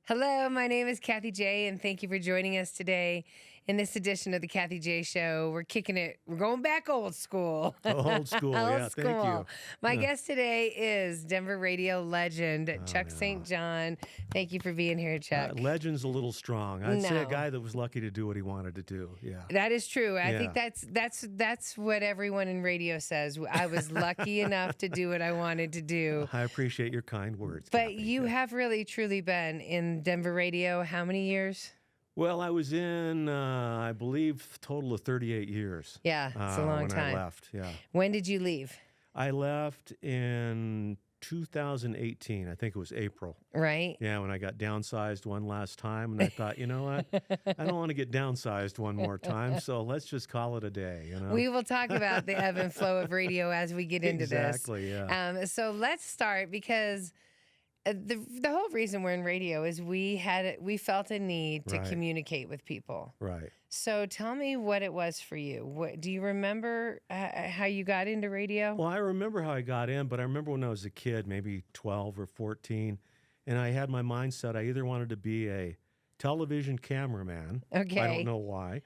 Hello, my name is Kathie J, and thank you for joining us today in this edition of the Kathie J Show. We're kicking it. We're going back old school. Old school, Old Thank you. My guest today is Denver radio legend Chuck yeah. St. John. Thank you for being here, Chuck. Legend's a little strong. I'd say a No. guy that was lucky to do what he wanted to do. Yeah. That is true. I Yeah. think that's what everyone in radio says. I was lucky enough to do what I wanted to do. I appreciate your kind words. But Kathy. you have really, truly been in Denver radio how many years? Well, I was in, I believe, total of 38 years. Yeah, it's a long when time. I left, yeah. When did you leave? I left in 2018. I think it was April. Right? Yeah, when I got downsized one last time, and I thought, you know what? I don't want to get downsized one more time, so let's just call it a day. You know? We will talk about the ebb and flow of radio as we get into Exactly, yeah. So let's start because the whole reason we're in radio is we felt a need to Right. communicate with people. Right. So tell me what it was for you. Do you remember how you got into radio? Well, I remember how I got in, but I remember when I was a kid, maybe 12 or 14, and I had my mindset I either wanted to be a television cameraman, Okay. I don't know why,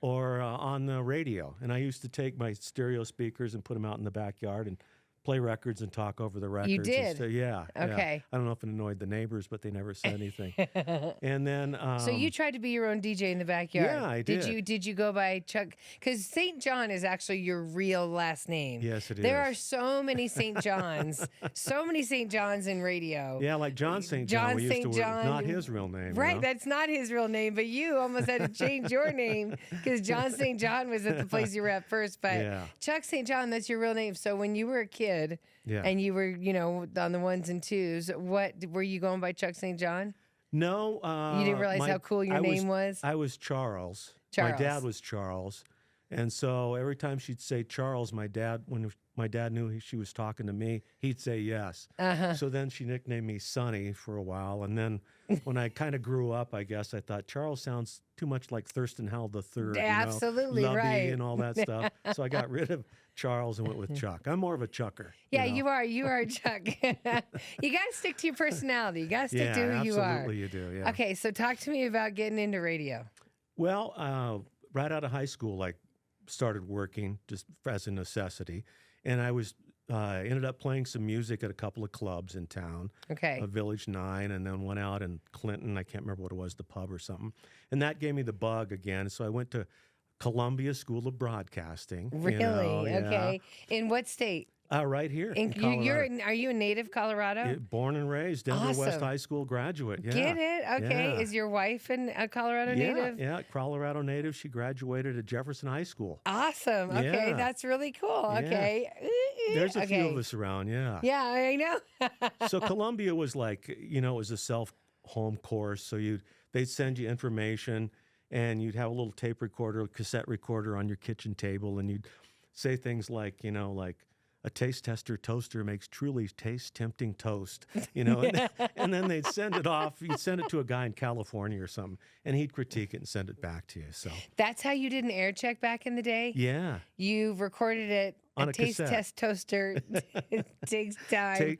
or on the radio. And I used to take my stereo speakers and put them out in the backyard and play records and talk over the records. did? Yeah. Okay. I don't know if it annoyed the neighbors, but they never said anything. And then... So you tried to be your own DJ in the backyard. Yeah, I did. Did you go by Chuck? Because St. John is actually your real last name. Yes, it There is. are so many St. Johns, so many St. Johns in radio. Yeah, like John St. John, John we used St. to work, John. not his real name. Right, You know? that's not his real name, but you almost had to change your name because John St. John was at the place you were at first. But Yeah. Chuck St. John, that's your real name. So when you were a kid Yeah. and you were, on the ones and twos, what were you going by Chuck St. John? No. You didn't realize how cool your name was? I was Charles. Charles. My dad was Charles. And so every time she'd say Charles, when my dad knew she was talking to me, he'd say yes. So then she nicknamed me Sonny for a while. And then when I kind of grew up, I guess, I thought Charles sounds too much like Thurston Howell III. Absolutely, Lubby right. and all that stuff. So I got rid of Charles and went with Chuck. I'm more of a Chucker. Yeah, you know? you are Chuck. You got to stick to your personality. You got to stick to who you are. absolutely you do, yeah. Okay, so talk to me about getting into radio. Well, right out of high school, I started working just as a necessity, and I was ended up playing some music at a couple of clubs in town. Okay. Village 9, and then went out in Clinton. I can't remember what it was, the pub or something, and that gave me the bug again. So I went to Columbia School of Broadcasting. Really? Yeah. Okay. In what state? Right here in Colorado. Are you a native Colorado? Born and raised, Denver West Awesome. High School graduate. Yeah. Get it? Okay. Yeah. Is your wife a Colorado native? Yeah, Colorado native. She graduated at Jefferson High School. Awesome. Okay, Yeah. that's really cool. Yeah. Okay. There's a few Okay. of us around, yeah. Yeah, I know. So Columbia was like, it was a self-home course. So they'd send you information, and you'd have a little tape recorder, cassette recorder on your kitchen table, and you'd say things like, like a taste tester toaster makes truly taste tempting toast, and then they'd send it off. You'd send it to a guy in California or something, and he'd critique it and send it back to you. So That's how you did an air check back in the day? yeah. You recorded it. On a taste cassette. test toaster takes time.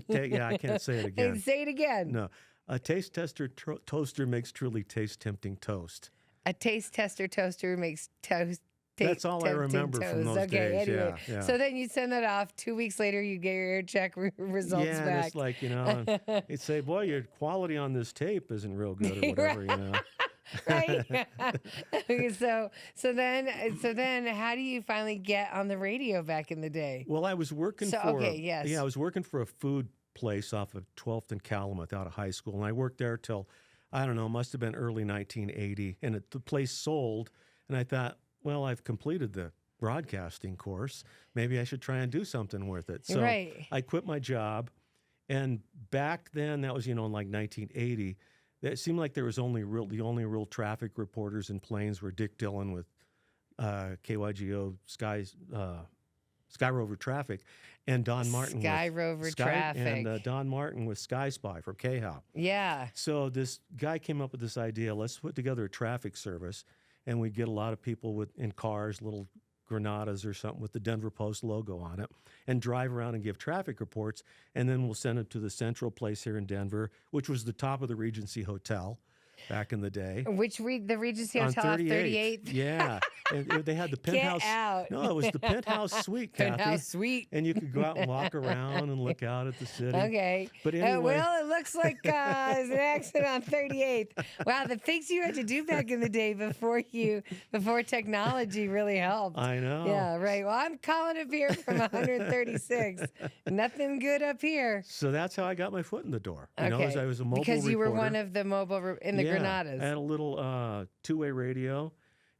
Yeah, I can't say it again. Say it again. No, a taste tester toaster makes truly taste tempting toast. A taste tester toaster makes toast. That's all I tempting remember from toast. those Okay, days. anyway. Yeah. So then you send that off. 2 weeks later, you get your air check results yeah, back. it's like, you'd say, boy, your quality on this tape isn't real good or whatever, Right. Okay, so then how do you finally get on the radio back in the day? Well, I was working yes. I was working for a food place off of 12th and Calumet out of high school, and I worked there till, I don't know, must have been early 1980, and the place sold, and I thought, well, I've completed the broadcasting course. Maybe I should try and do something with it. So Right. I quit my job, and back then, that was, in like 1980, it seemed like there was the only real traffic reporters in planes were Dick Dillon with KYGO Sky Rover Traffic, and Don Martin Sky Rover Traffic. and Don Martin with Sky Spy from KHOW. Yeah. So this guy came up with this idea: let's put together a traffic service, and we'd get a lot of people in cars, little Granadas or something with the Denver Post logo on it, and drive around and give traffic reports. And then we'll send it to the central place here in Denver, which was the top of the Regency Hotel back in the day. The Regency On Hotel off 38th. 38th? Yeah. And they had the penthouse. Get out. No, it was the penthouse suite, Kathy. Penthouse suite. And you could go out and walk around and look out at the city. Okay. But anyway. Well, it looks like there's an accident on 38th. Wow, the things you had to do back in the day before technology really helped. I know. Yeah, right. Well, I'm calling up here from 136. Nothing good up here. So that's how I got my foot in the door. You know, Okay. as I was a mobile Because you were reporter. one of the mobile in the Granadas. I had a little two-way radio,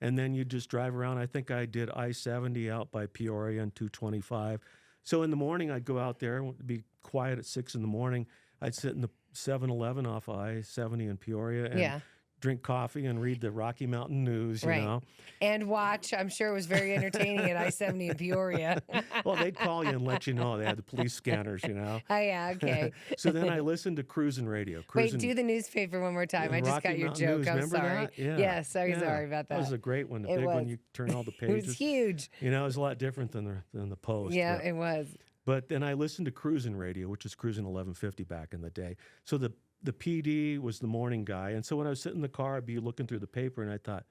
and then you just drive around. I think I did I-70 out by Peoria and 225. So in the morning, I'd go out there, be quiet at 6 in the morning. I'd sit in the 7-Eleven off of I-70 in Peoria and drink coffee and read the Rocky Mountain News, you know. And watch. I'm sure it was very entertaining at I-70 in Peoria. Well, they'd call you and let you know. They had the police scanners, you know. Oh, yeah, okay. So then I listened to cruising radio. Wait, do the newspaper one more time. I just Rocky got your Mountain joke. News, I'm remember sorry. that? Yeah. Yeah, sorry about that. That was a great one, the It big was. one. You turn all the It pages. was huge. You know, it was a lot different than the Post. Yeah, but- it was. But then I listened to cruising radio, which is cruising 1150 back in the day. So the PD was the morning guy. And so when I was sitting in the car, I'd be looking through the paper and I thought,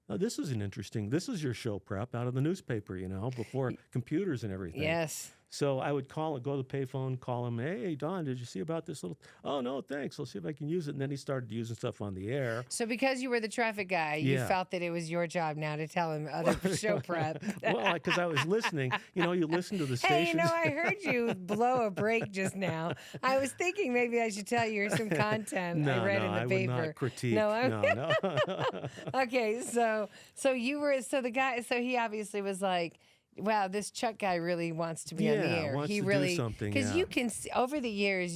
oh, this is this is your show prep out of the newspaper, you know, before computers and everything. Yes. So I would go to the payphone, call him, hey, Don, did you see about this little? Oh, no, thanks. I'll see if I can use it. And then he started using stuff on the air. So because you were the traffic guy, you felt that it was your job now to tell him other show prep. Well, because I was listening. You know, you listen to the Hey, stations. you know, I heard you blow a break just now. I was thinking maybe I should tell you some content I read in the paper. Would not critique. No. No. Okay, so the guy, so he obviously was like, wow, this Chuck guy really wants to be on the air. Wants He to really do something. because you can see, over the years,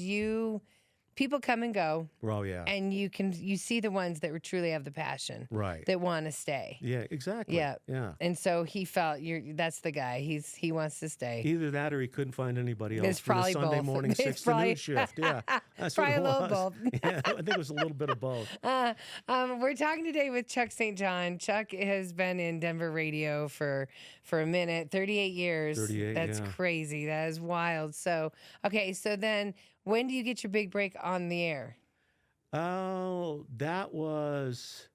people come and go, Oh, yeah. and you see the ones that truly have the passion, Right. that want to stay. Yeah, exactly. Yeah. Yeah. And so he felt that's the guy. He wants to stay. Either that or he couldn't find anybody else It's for the probably Sunday both. morning It's 6 to probably- noon shift. Yeah. That's Probably what a it little was. both. Yeah, I think it was a little bit of both. We're talking today with Chuck St. John. Chuck has been in Denver radio for a minute, 38 years. 38, That's yeah. crazy. That is wild. So, okay, so then when do you get your big break on the air? Oh, that was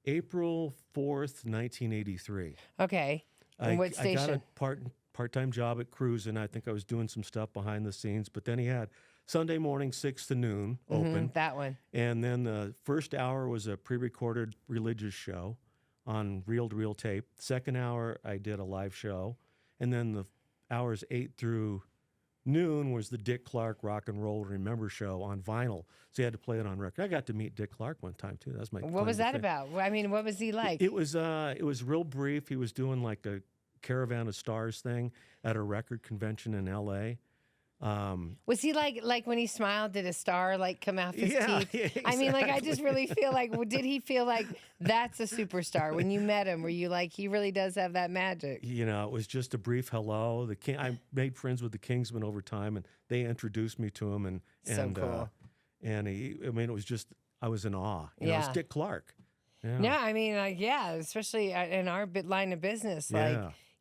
April 4th, 1983. Okay. And what I station? got a part-time job at Cruisin'. I think I was doing some stuff behind the scenes, but then he had Sunday morning 6 to noon open. That one. And then the first hour was a pre-recorded religious show on reel-to-reel tape. Second hour, I did a live show. And then the hours 8 through noon was the Dick Clark Rock and Roll Remember show on vinyl. So you had to play it on record. I got to meet Dick Clark one time, too. That's my What was that about? I mean, what was he like? It was real brief. He was doing like a Caravan of Stars thing at a record convention in L.A. Was he like when he smiled, did a star like come out his teeth? Yeah, I mean, like, I exactly. just really feel like, did he feel like that's a superstar when you met him? Were you like, he really does have that magic? You know, it was just a brief hello. I made friends with the Kingsmen over time, and they introduced me to him. So cool. And it was just, I was in awe. You know, it's Dick Clark. Yeah. No, I mean, especially in our line of business,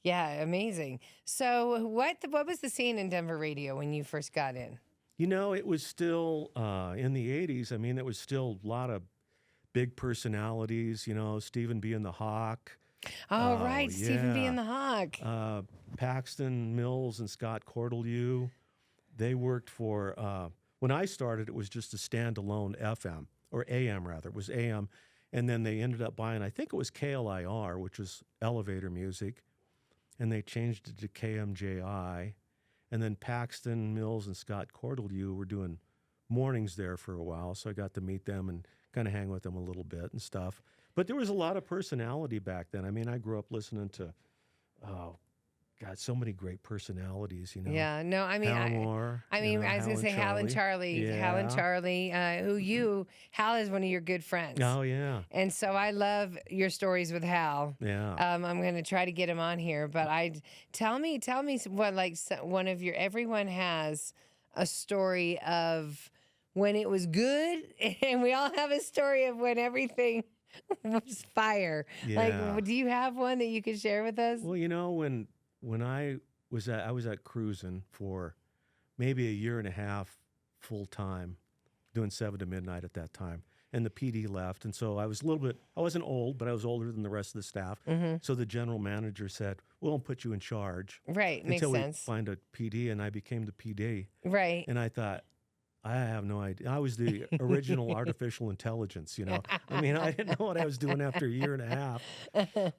amazing. So, what was the scene in Denver radio when you first got in? You know, it was still in the 80s. I mean, it was still a lot of big personalities, you know, Stephen B. and the Hawk. Oh, right, Stephen B. yeah. and the Hawk. Paxton Mills and Scott Cordelew. They worked for, when I started, it was just a standalone FM, or AM rather. It was AM. And then they ended up buying, I think it was KLIR, which was elevator music. And they changed it to KMJI. And then Paxton Mills and Scott Cordelew were doing mornings there for a while. So I got to meet them and kind of hang with them a little bit and stuff. But there was a lot of personality back then. I mean, I grew up listening to, so many great personalities, you know. Yeah, no, I mean, Hal Moore, I mean, I was going to say Hal and Charlie. Hal and Charlie, Hal is one of your good friends. Oh, yeah. And so I love your stories with Hal. Yeah. I'm going to try to get him on here, but tell me what, like, one of everyone has a story of when it was good, and we all have a story of when everything was fire. Yeah. Like, do you have one that you could share with us? Well, when I was at cruising for maybe a year and a half full time, doing 7 to midnight at that time. And the PD left. And so I wasn't old, but I was older than the rest of the staff. Mm-hmm. So the general manager said, we'll put you in charge Right, makes until we sense. find a PD. And I became the PD. Right. And I thought, I have no idea. I was the original artificial intelligence, I mean, I didn't know what I was doing after a year and a half.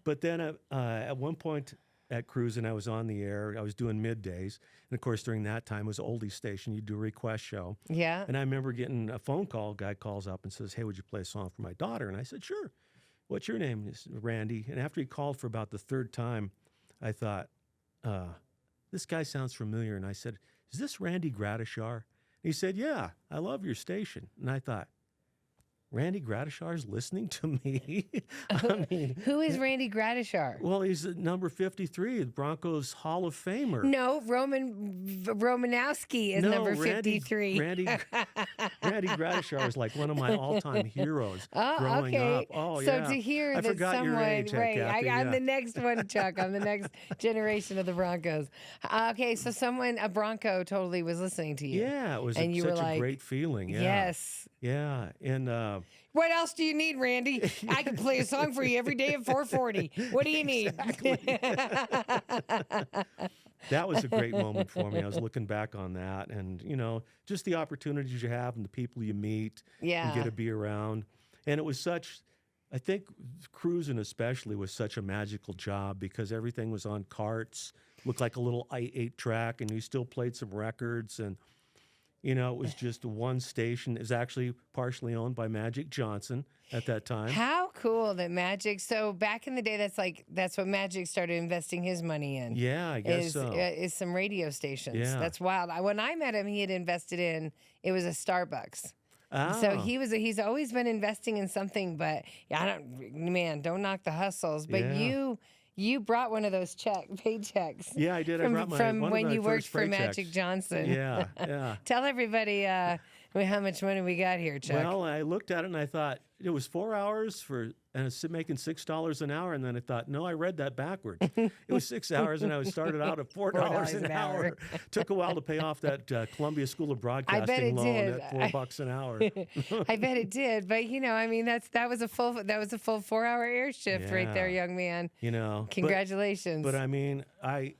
But then at one point at cruising, I was on the air. I was doing middays. And of course, during that time, it was oldie station. You do a request show. Yeah. And I remember getting a phone call. A guy calls up and says, hey, would you play a song for my daughter? And I said, sure. What's your name? He said, Randy. And after he called for about the third time, I thought, this guy sounds familiar. And I said, is this Randy Gratishar? He said, yeah, I love your station. And I thought, Randy Gratishar is listening to me? I mean, who is Randy Gratishar? Well, he's at number 53, the Broncos Hall of Famer. No, Romanowski is number 53. Randy Gratishar was like one of my all-time heroes growing up. Oh, so yeah. to hear I that forgot someone, your age, right? Kathie, I'm the next one, Chuck. I'm the next generation of the Broncos. Okay, so a Bronco totally was listening to you. Yeah, it was and such a great feeling. Yeah. Yes. Yeah, and what else do you need, Randy? I can play a song for you every day at 4:40. What do you need? That was a great moment for me. I was looking back on that, and just the opportunities you have and the people you meet and get to be around. And it was I think cruising especially was such a magical job because everything was on carts, looked like a little 8-track, and you still played some records. And it was just one station. It was actually partially owned by Magic Johnson at that time. How cool that Magic. So back in the day, that's what Magic started investing his money in. Yeah, I guess so. Is some radio stations. Yeah. That's wild. When I met him, he had invested in, it was a Starbucks. Oh. So he's always been investing in something, but don't knock the hustles. But you brought one of those paychecks. Yeah, I did. I brought from one when of my you worked first for paychecks. Magic Johnson. Yeah. Tell everybody how much money we got here, Chuck. Well, I looked at it and I thought it was 4 hours and it's making $6 an hour. And then I thought, no, I read that backward. It was 6 hours, and I started out at $4 an hour. Took a while to pay off that Columbia School of Broadcasting loan at $4 an hour. I bet it did, but that was a full 4-hour air shift right there, young man. Congratulations. But I mean,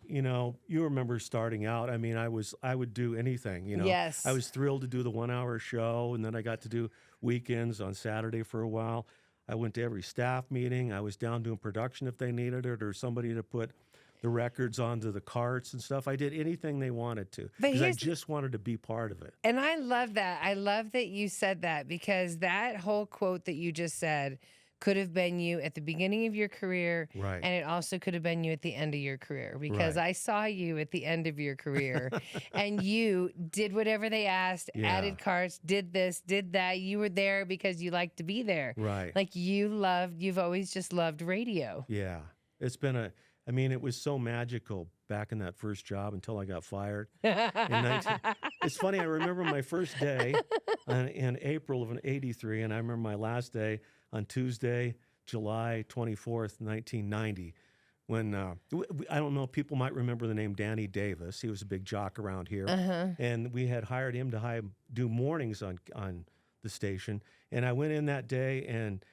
you remember starting out. I mean, I would do anything. Yes. I was thrilled to do the 1-hour show, and then I got to do weekends on Saturday for a while. I went to every staff meeting. I was down doing production if they needed it, or somebody to put the records onto the carts and stuff. I did anything they wanted to because I just wanted to be part of it. And I love that. I love that you said that, because that whole quote that you just said could have been you at the beginning of your career, right? And it also could have been you at the end of your career, because right. I saw you at the end of your career, and you did whatever they asked, added carts, did this, did that. You were there because you liked to be there, right? Like you've always just loved radio. Yeah, it was so magical back in that first job until I got fired. It's funny, I remember my first day in April of '83, and I remember my last day on Tuesday, July 24th, 1990, when, I don't know, people might remember the name Danny Davis. He was a big jock around here. And we had hired him to do mornings on the station. And I went in that day, and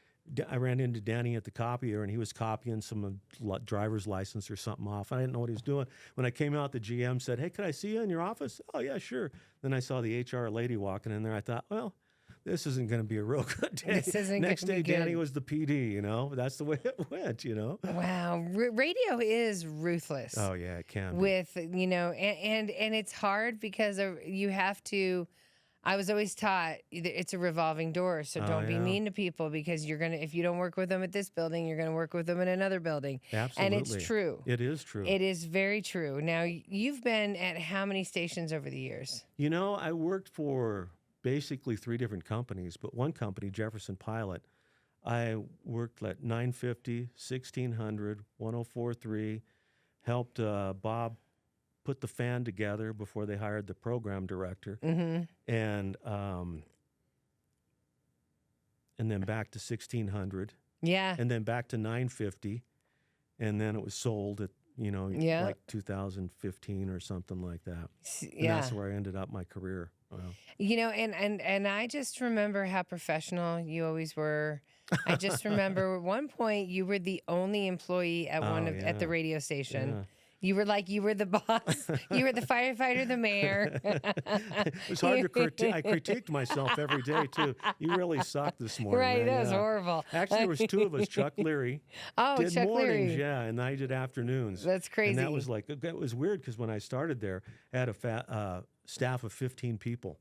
I ran into Danny at the copier, and he was copying some driver's license or something off. I didn't know what he was doing. When I came out, the GM said, hey, can I see you in your office? Oh, yeah, sure. Then I saw the HR lady walking in there. I thought, well, this isn't going to be a real good day. Next day, Danny was the PD, That's the way it went, Wow. Radio is ruthless. Oh, yeah, it can be. With, and it's hard because you have to, I was always taught it's a revolving door. So don't be mean to people, because if you don't work with them at this building, you're going to work with them in another building. Absolutely. And it's true. It is true. It is very true. Now, you've been at how many stations over the years? I worked for basically 3 different companies, but one company, Jefferson Pilot, I worked at 950, 1600, 1043, helped Bob put the fan together before they hired the program director, and then back to 1600, Yeah. and then back to $9.50, and then it was sold at Yeah. like 2015 or something like that. And Yeah. that's where I ended up my career. Wow. And I just remember how professional you always were. I just remember at one point you were the only employee at at the radio station. Yeah. You were the boss. You were the firefighter, the mayor. It was hard to critique. I critiqued myself every day too. You really sucked this morning. Right, man. that was Yeah. horrible. Actually, there was two of us. Chuck Leary did Chuck mornings, Leary. yeah, and I did afternoons. That's crazy. And that was it was weird because when I started there, I had a staff of 15 people,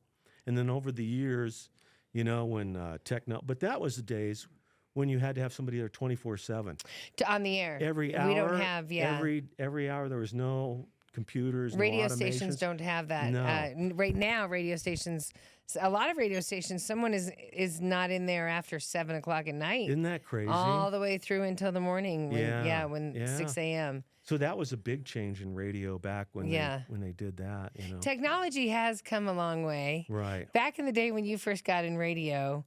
and then over the years, when but that was the days when you had to have somebody there 24/7 on the air. every hour. We don't have every hour there was no computers. Radio no stations automations. don't have that. No. Right now, radio stations. A lot of radio stations, someone is not in there after 7 o'clock at night. Isn't that crazy? All the way through until the morning. When Yeah. 6 a.m. So that was a big change in radio back when they did that. Technology has come a long way. Right. Back in the day when you first got in radio,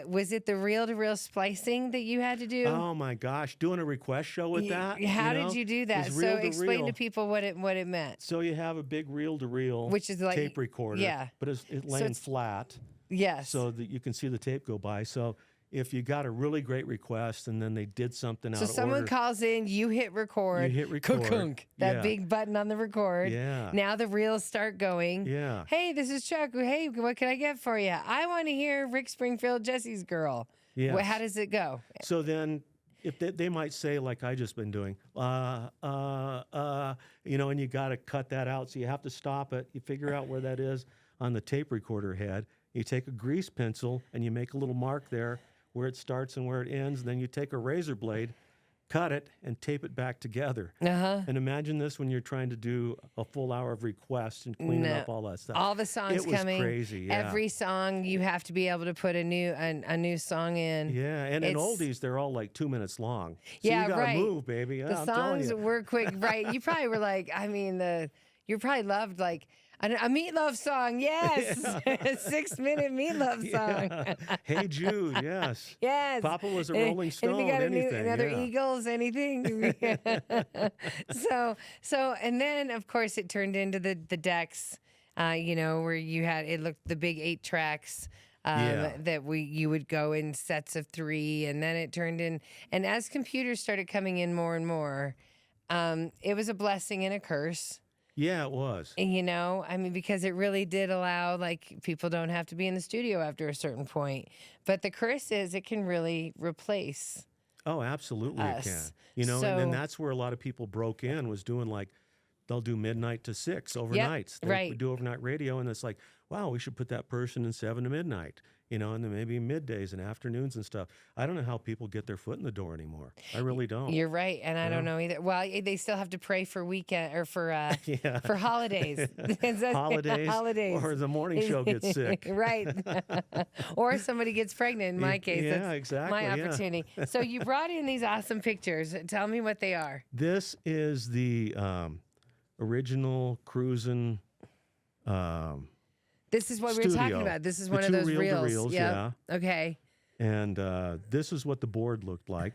was it the reel-to-reel splicing that you had to do? Oh my gosh, doing a request show with that? How did you do that? It's So explain reel-to-reel. to people what it meant. So you have a big reel-to-reel, Which is like tape recorder, but it's laying flat, Yes. so that you can see the tape go by. So if you got a really great request and then they did something out of someone order, calls in, you hit record. You hit record. Ka-kunk, that Yeah. big button on the record. Yeah. Now the reels start going. Yeah. Hey, this is Chuck. Hey, what can I get for you? I want to hear Rick Springfield, Jesse's Girl. Yes. How does it go? So then, if they might say, like I just been doing, and you got to cut that out. So you have to stop it. You figure out where that is on the tape recorder head. You take a grease pencil and you make a little mark there where it starts and where it ends. And then you take a razor blade, cut it, and tape it back together. And imagine this when you're trying to do a full hour of requests and cleaning up all that stuff. All the songs it was coming. Crazy. Yeah. Every song you have to be able to put a new song in. Yeah, and in It's- oldies, they're all like 2 minutes long. So Yeah, you gotta right. move, baby. Yeah, The I'm telling songs you. were quick, right? You probably were like, you probably loved like a Meatloaf song, yes, 6-minute Meatloaf song, Yeah. Hey Jude, yes. yes. Papa was a Rolling And Stone. if you got anything, another yeah. Eagles, anything. so, and then of course it turned into the decks, where you had it looked the big 8 tracks. That you would go in sets of 3, and then it turned in. And as computers started coming in more and more, it was a blessing and a curse. Yeah, it was. Because it really did allow, like, people don't have to be in the studio after a certain point. But the curse is it can really replace. Oh, absolutely us. it can. And then So- that's where a lot of people broke in, was doing like, they'll do midnight to 6 overnights. They right. would do overnight radio, and it's like, wow, we should put that person in 7 to midnight, and then maybe middays and afternoons and stuff. I don't know how people get their foot in the door anymore. I really don't. You're right, and I don't know either. Well, they still have to pray for weekend or for for holidays. Holidays, or the morning show gets sick. Right. Or somebody gets pregnant. In my case, Yeah, that's exactly, my yeah. opportunity. So you brought in these awesome pictures. Tell me what they are. This is the original cruising. This is what we were talking studio. about. This is The one of two those reels. reel-to-reels, Yep. yeah. Okay. And this is what the board looked like.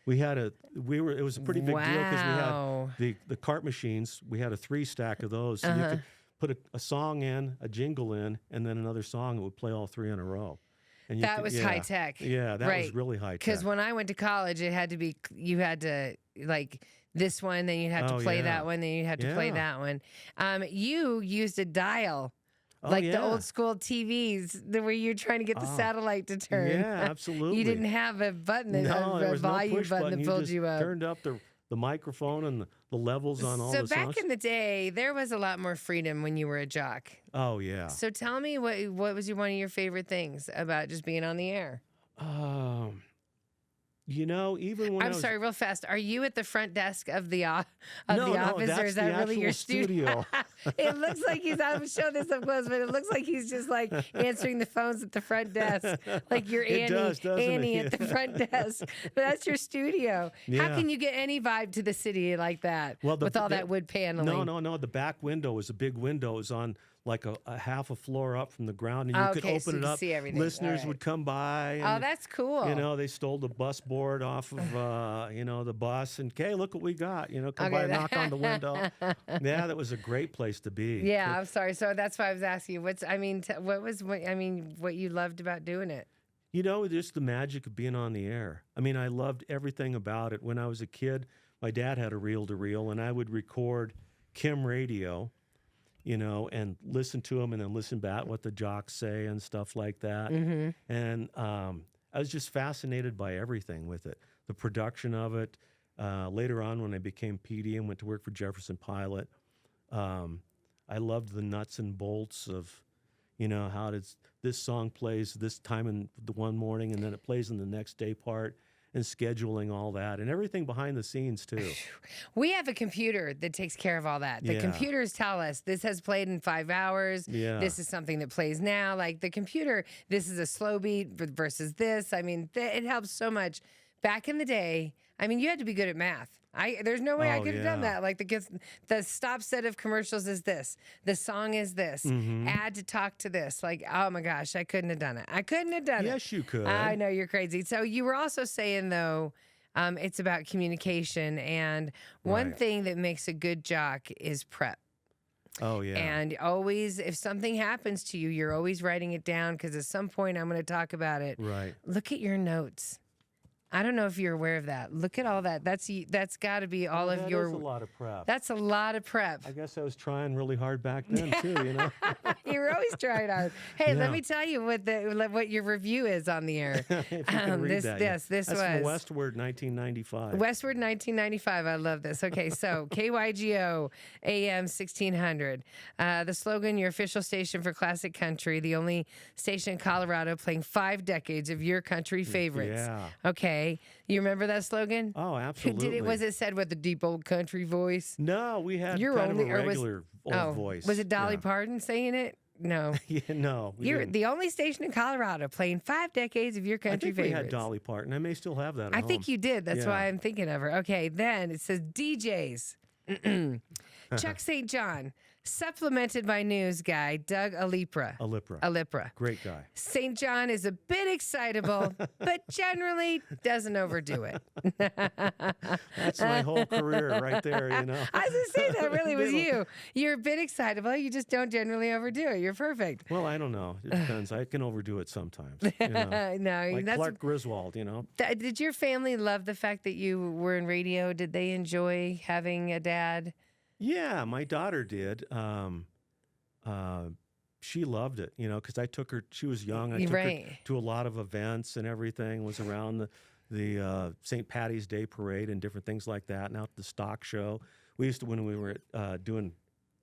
It was a pretty big deal Wow. because we had the cart machines. We had a 3 stack of those. So you could put a song in, a jingle in, and then another song that would play all 3 in a row. And That was high tech. Yeah, that Right. was really high tech. Because when I went to college, it had to be, you had to like this one, then you'd have to Oh, play yeah. that one, then you'd have to play Yeah. that one. You used a dial. Like the yeah. old school TVs where you're trying to get the satellite to turn. Yeah, absolutely. You didn't have a button, No, there a was no volume push button that pulled just you up. turned up the microphone and the levels on all So the back songs. in the day, there was a lot more freedom when you were a jock. Oh, yeah. So tell me what was one of your favorite things about just being on the air? Even when I I'm was... sorry, real fast. Are you at the front desk of the No, office, or that's is that the really your actual studio. It looks like he's. I'm showing this up close, but it looks like he's just like answering the phones at the front desk, like you're It Annie, does, doesn't it? Annie at the front desk. But that's your studio. How Yeah. can you get any vibe to the city like that Well, with all that wood paneling? No. The back window was a big window. It was on like a half a floor up from the ground, and you could Okay, so open you it can up. see everything. Listeners All right. would come by. Oh, And, that's cool. you know, they stole the bus board off of, you know, the bus, and, okay, look what we got. You know, come by, Okay. knock on the window. Yeah, that was a great place to be. Yeah, I'm sorry. So that's why I was asking you. What you loved about doing it? You know, just the magic of being on the air. I mean, I loved everything about it. When I was a kid, my dad had a reel-to-reel, and I would record Kim radio, you know, and listen to them and then listen back what the jocks say and stuff like that. Mm-hmm. And I was just fascinated by everything with it, the production of it. Later on, when I became PD and went to work for Jefferson Pilot, I loved the nuts and bolts of, you know, how does this song plays this time in the one morning and then it plays in the next day part, and scheduling all that and everything behind the scenes too. We have a computer that takes care of all that. The Yeah. computers tell us this has played in 5 hours. Yeah. This is something that plays now. Like the computer, this is a slow beat versus this. I mean, it helps so much. Back in the day, I mean, you had to be good at math. There's no way I Oh, could have done yeah. that. Like the stop set of commercials is this. The song is this. Mhm. Add to talk to this. Like, oh my gosh, I couldn't have done it. I couldn't have done it. Yes, you could. I know you're crazy. So you were also saying though, it's about communication, and one Right. thing that makes a good jock is prep. Oh, yeah. And always, if something happens to you, you're always writing it down because at some point I'm going to talk about it. Right. Look at your notes. I don't know if you're aware of that. Look at all that. That's got to be all Well, of that your. is a lot of prep. That's a lot of prep. I guess I was trying really hard back then too, you know. You were always trying hard. Hey, Yeah. let me tell you what your review is on the air. If you can read that. This That's was from Westward, 1995. Westward 1995. I love this. Okay, so KYGO AM 1600. The slogan, your official station for classic country, the only station in Colorado playing 5 decades of your country favorites. Yeah. Okay, you remember that slogan? Oh, Who absolutely. did it? Was it said with the deep old country voice? No, we had You're kind only- of or a was- regular old Oh, voice. was it Dolly Yeah. Parton saying it? No. Yeah, no. we You're didn't. the only station in Colorado playing 5 decades of your I country think we favorites. had Dolly Parton. I may still have that at I home. think you did. That's Yeah. why I'm thinking of her. Okay, then it says DJs. Chuck St. John, supplemented by news guy Doug Alipra. Alipra. Great guy. St. John is a bit excitable, but generally doesn't overdo it. That's my whole career right there, you know. I was going to say that really was Little- you. You're a bit excitable. You just don't generally overdo it. You're perfect. Well, I don't know. It depends. I can overdo it sometimes. You know. No, Like that's Clark Griswold, you know. Did your family love the fact that you were in radio? Did they enjoy having a dad? Yeah, my daughter did. She loved it, you know, because I took her. She was young. I took her Right. to a lot of events and everything. Was around the St. Patty's Day parade and different things like that, and out the stock show. We used to, when we were doing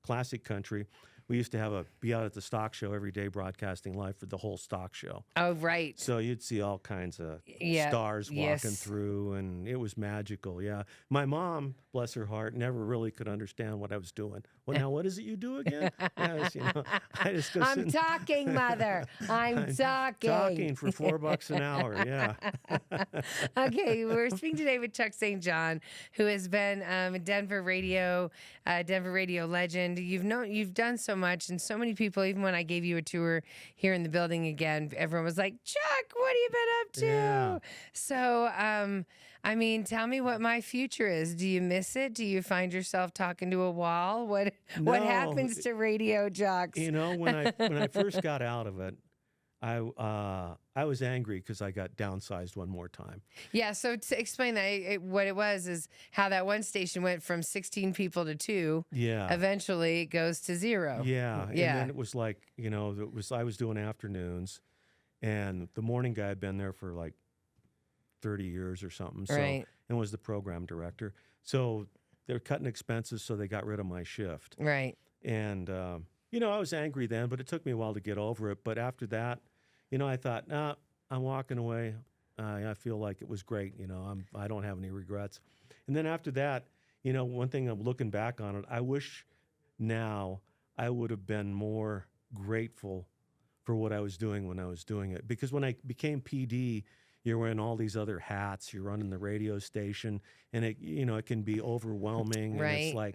classic country, we used to be out at the stock show every day, broadcasting live for the whole stock show. Oh, right. So you'd see all kinds of Yeah, stars walking yes. through, and it was magical. Yeah, my mom, bless her heart, never really could understand what I was doing. Well, now what is it you do again? Yes, you know, I just go I'm sit and- talking, mother. I'm talking. talking for $4 an hour. Yeah, Okay, we're speaking today with Chuck St. John, who has been a Denver radio legend. You've done so much, and so many people. Even when I gave you a tour here in the building again, everyone was like, "Chuck, what have you been up to?" Yeah. So, I mean, tell me what my future is. Do you miss it? Do you find yourself talking to a wall? What No, happens to radio jocks? you know, when I first got out of it, I was angry because I got downsized one more time. Yeah, so to explain that, what it was is how that one station went from 16 people to 2. Yeah. Eventually, it goes to 0. Yeah, Yeah. and then it was like, you know, I was doing afternoons, and the morning guy had been there for like 30 years or something. So, Right. and was the program director. So they're cutting expenses, so they got rid of my shift. Right. And you know, I was angry then, but it took me a while to get over it. But after that, you know, I thought, nah, I'm walking away. I feel like it was great. You know, I don't have any regrets. And then after that, you know, one thing I'm looking back on it, I wish now I would have been more grateful for what I was doing when I was doing it. Because when I became PD, you're wearing all these other hats. You're running the radio station, and it, you know, it can be overwhelming. And Right. it's like,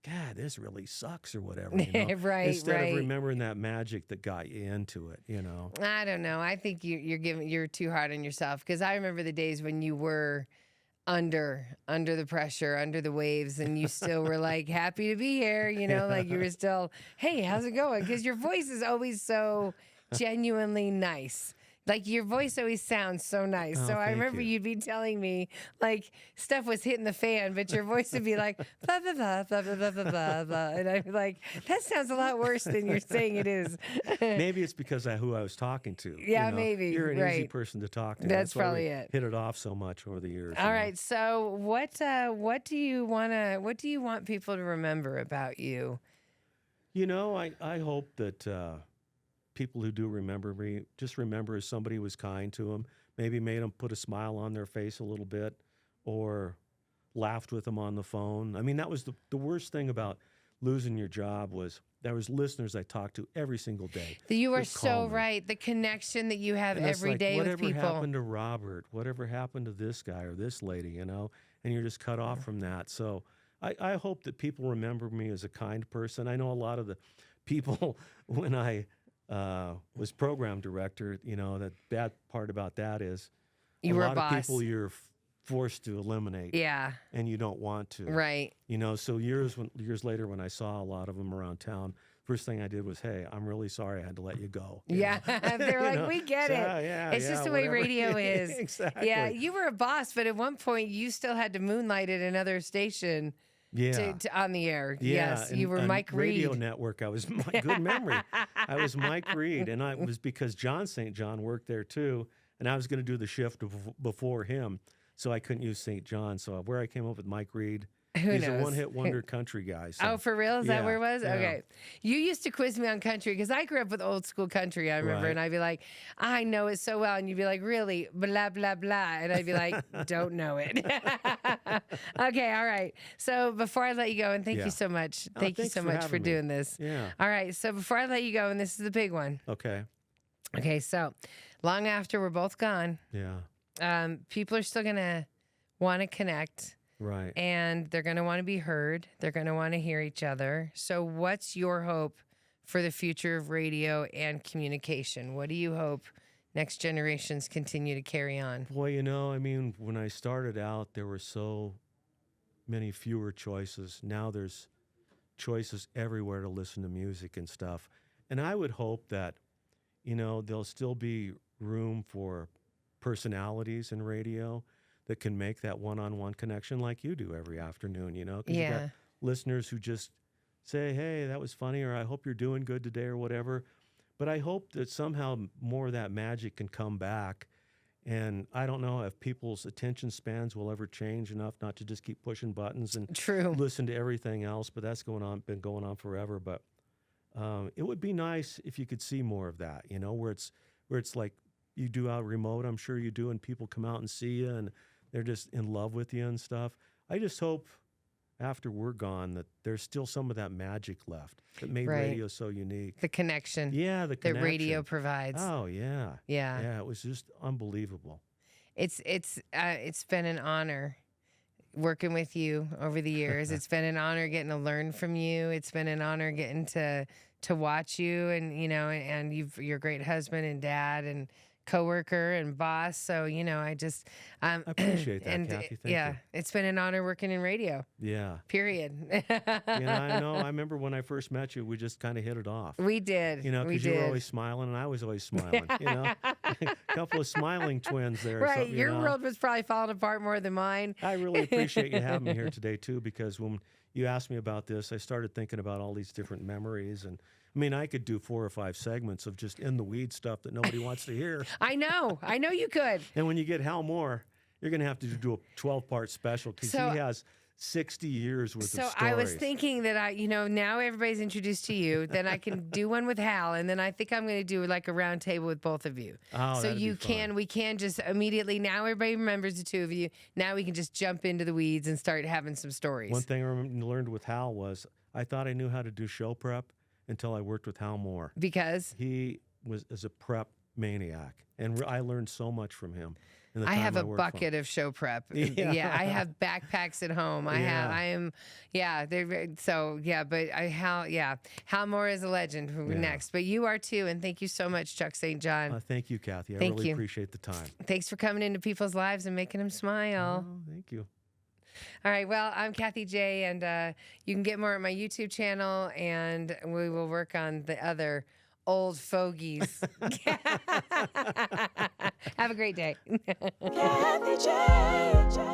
God, this really sucks or whatever, you know, Right, instead of right. remembering that magic that got you into it, you know. I don't know. I think you're too hard on yourself, because I remember the days when you were under the pressure, under the waves, and you still were like happy to be here, like you were still, hey, how's it going? Because your voice is always so genuinely nice. Like your voice always sounds so nice. Oh, So I thank remember you. you'd be telling me like stuff was hitting the fan, but your voice would be like blah blah blah blah blah blah blah blah blah, and I'd be like, that sounds a lot worse than you're saying it is. Maybe it's because of who I was talking to. Yeah, maybe. You're an easy Right. person to talk to. That's why we probably it. hit it off so much over the years. All right. So what do you want people to remember about you? I hope that people who do remember me just remember as somebody who was kind to them, maybe made them put a smile on their face a little bit, or laughed with them on the phone. I mean, that was the worst thing about losing your job was there was listeners I talked to every single day. You are Just call so me. right. The connection that you have And it's every like, day with whatever people. happened to Robert? Whatever happened to this guy or this lady, And you're just cut off from that. So I hope that people remember me as a kind person. I know a lot of the people, when I was program director, the bad part about that is You a were a lot boss. of people you're forced to eliminate. Yeah. And you don't want to. Right. So years later when I saw a lot of them around town, first thing I did was, hey, I'm really sorry I had to let you go. Yeah. They're like, we get it. Yeah, It's just the way whatever. radio is. Exactly. Yeah. You were a boss, but at one point you still had to moonlight at another station Yeah. to on the air. Yeah, Yes. You were and Mike Radio Reed. Network. I was good memory. I was Mike Reed, and it was because John St. John worked there too, and I was going to do the shift before him, so I couldn't use St. John. So where I came up with Mike Reed. Who He's knows? a one-hit wonder country guy. So. Oh, for real? Is that Yeah, where it was? yeah. Okay. You used to quiz me on country because I grew up with old school country, I remember. Right. And I'd be like, I know it so well. And you'd be like, really? Blah, blah, blah. And I'd be like, don't know it. Okay. All right. So before I let you go, and thank Yeah. you so much. Oh, Thank you thanks so for much for having me. doing this. Yeah. All right. So before I let you go, and this is the big one. Okay. Okay. So long after we're both gone, Yeah. people are still going to want to connect. Right. And they're going to want to be heard. They're going to want to hear each other. So what's your hope for the future of radio and communication? What do you hope next generations continue to carry on? Boy, when I started out, there were so many fewer choices. Now there's choices everywhere to listen to music and stuff. And I would hope that, there'll still be room for personalities in radio that can make that one-on-one connection like you do every afternoon, 'cause you Yeah. got listeners who just say, hey, that was funny, or I hope you're doing good today, or whatever. But I hope that somehow more of that magic can come back. And I don't know if people's attention spans will ever change enough not to just keep pushing buttons and True. listen to everything else, but that's been going on forever. But it would be nice if you could see more of that, where it's like you do out remote, I'm sure you do, and people come out and see you, and they're just in love with you and stuff. I just hope after we're gone that there's still some of that magic left that made Right. radio so unique. The connection Yeah, the that connection. radio provides. Oh, yeah. Yeah. Yeah, it was just unbelievable. It's been an honor working with you over the years. It's been an honor getting to learn from you. It's been an honor getting to watch you, and and you're a great husband and dad and coworker and boss. So I just I appreciate that, and Kathy. Thank yeah, you. it's been an honor working in radio. Yeah. Period. I know. I remember when I first met you, we just kind of hit it off. We did. We Because you did. were always smiling and I was always smiling. A couple of smiling twins there. or Right. something, Your world was probably falling apart more than mine. I really appreciate you having me here today, too, because when you asked me about this, I started thinking about all these different memories. And I could do 4 or 5 segments of just in the weed stuff that nobody wants to hear. I know you could. And when you get Hal Moore, you're going to have to do a 12-part special because So- he has 60 years worth of So stories. I was thinking that now everybody's introduced to you. Then I can do one with Hal, and then I think I'm going to do like a round table with both of you. Oh, so that'd be we can just immediately, now everybody remembers the two of you. Now we can just jump into the weeds and start having some stories. One thing I learned with Hal was I thought I knew how to do show prep until I worked with Hal Moore. Because He is a prep maniac, and I learned so much from him. in the I time have a work from. bucket of show prep. Yeah. Yeah, I have backpacks at home. Hal Moore is a legend. Next, but you are too, and thank you so much, Chuck St. John. Thank you, Kathie. I Thank really you. appreciate the time. Thanks for coming into people's lives and making them smile. Oh, thank you. All right, well, I'm Kathie J, and you can get more at my YouTube channel, and we will work on the other old fogies. Have a great day. Kathie J.